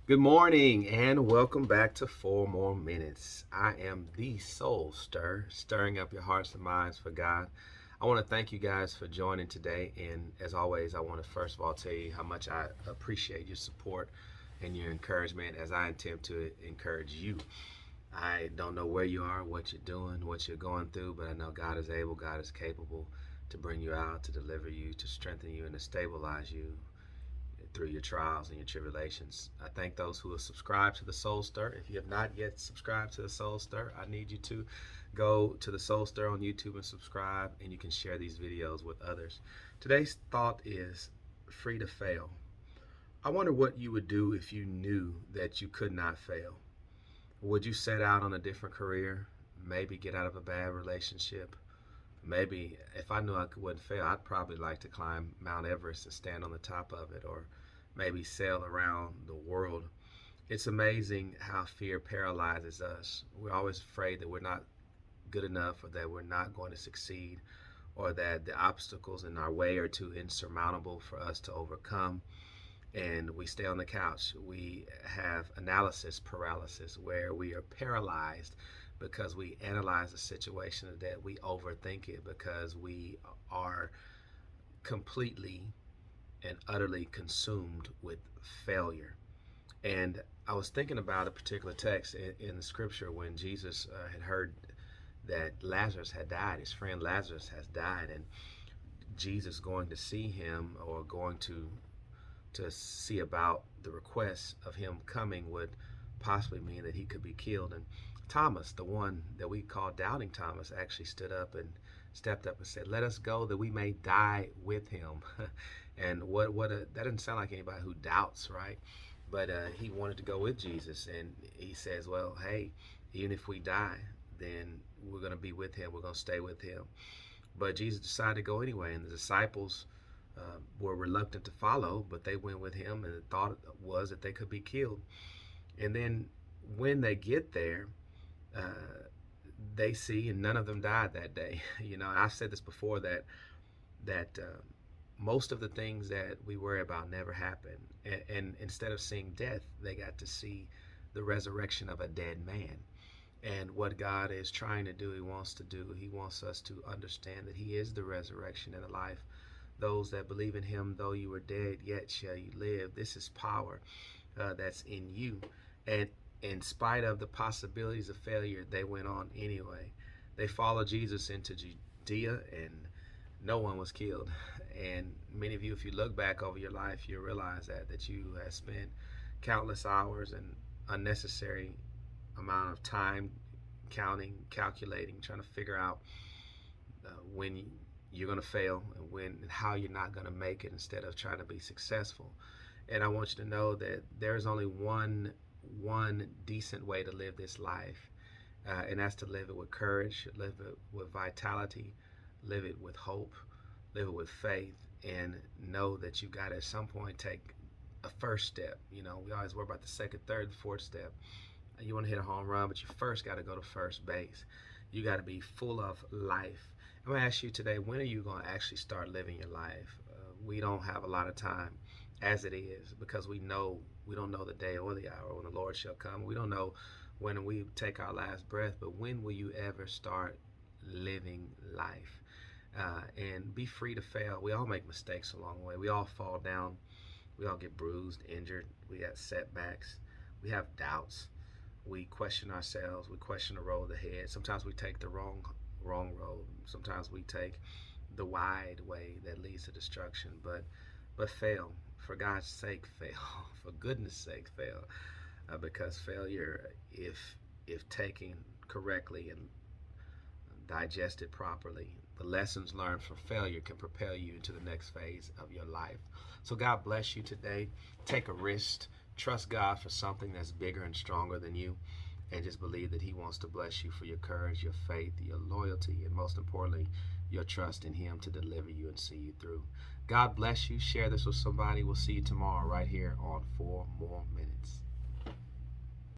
Good morning and welcome back to 4 More Minutes. I am the Soul Stir, stirring up your hearts and minds for God. I want to thank you guys for joining today. And as always, I want to first of all tell you how much I appreciate your support and your encouragement as I attempt to encourage you. I don't know where you are, what you're doing, what you're going through, but I know God is able, God is capable to bring you out, to deliver you, to strengthen you, and to stabilize you through your trials and your tribulations. I thank those who have subscribed to the Soul Stir. If you have not yet subscribed to the Soul Stir, I need you to go to the Soul Stir on YouTube and subscribe, and you can share these videos with others. Today's thought is free to fail. I wonder what you would do if you knew that you could not fail. Would you set out on a different career? Maybe get out of a bad relationship? Maybe if I knew I wouldn't fail, I'd probably like to climb Mount Everest and stand on the top of it, or maybe sail around the world. It's amazing how fear paralyzes us. We're always afraid that we're not good enough, or that we're not going to succeed, or that the obstacles in our way are too insurmountable for us to overcome. And we stay on the couch. We have analysis paralysis, where we are paralyzed because we analyze the situation, that we overthink it, because we are completely and utterly consumed with failure. And I was thinking about a particular text in the scripture when Jesus had heard that Lazarus had died. His friend Lazarus has died, and Jesus going to see him, or going to see about the request of him coming, would possibly mean that he could be killed. And Thomas, the one that we call Doubting Thomas, actually stepped up and said, "Let us go that we may die with him." And that doesn't sound like anybody who doubts, right? But he wanted to go with Jesus, and he says, "Well, hey, even if we die, then we're going to be with him. We're going to stay with him." But Jesus decided to go anyway, and the disciples were reluctant to follow, but they went with him, and the thought was that they could be killed. And then when they get there, they see, and none of them died that day. And I've said this before, that most of the things that we worry about never happen. And instead of seeing death, they got to see the resurrection of a dead man. And what God is trying to do, He wants us to understand that He is the resurrection and the life. Those that believe in Him, though you were dead, yet shall you live. This is power that's in you. And in spite of the possibilities of failure, they went on anyway. They followed Jesus into Judea, and no one was killed. And many of you, if you look back over your life, you realize that you have spent countless hours and unnecessary amount of time counting, calculating, trying to figure out when you're going to fail, and how you're not going to make it, instead of trying to be successful. And I want you to know that there's only one decent way to live this life, and that's to live it with courage, live it with vitality, live it with hope, live it with faith, and know that you got to at some point take a first step. We always worry about the second, third, fourth step. You want to hit a home run, but you first got to go to first base. You got to be full of life. I'm going to ask you today, when are you going to actually start living your life? We don't have a lot of time as it is, because we don't know the day or the hour when the Lord shall come. We don't know when we take our last breath, but when will you ever start living life? And be free to fail. We all make mistakes along the way. We all fall down. We all get bruised, injured. We have setbacks. We have doubts. We question ourselves. We question the road ahead. Sometimes we take the wrong road. Sometimes we take the wide way that leads to destruction. But fail. For God's sake, fail. For goodness sake, fail. Because failure, if taken correctly and digested properly, the lessons learned from failure can propel you into the next phase of your life. So God bless you today. Take a risk. Trust God for something that's bigger and stronger than you, and just believe that He wants to bless you for your courage, your faith, your loyalty, and most importantly, your trust in Him to deliver you and see you through. God bless you. Share this with somebody. We'll see you tomorrow right here on 4 More Minutes.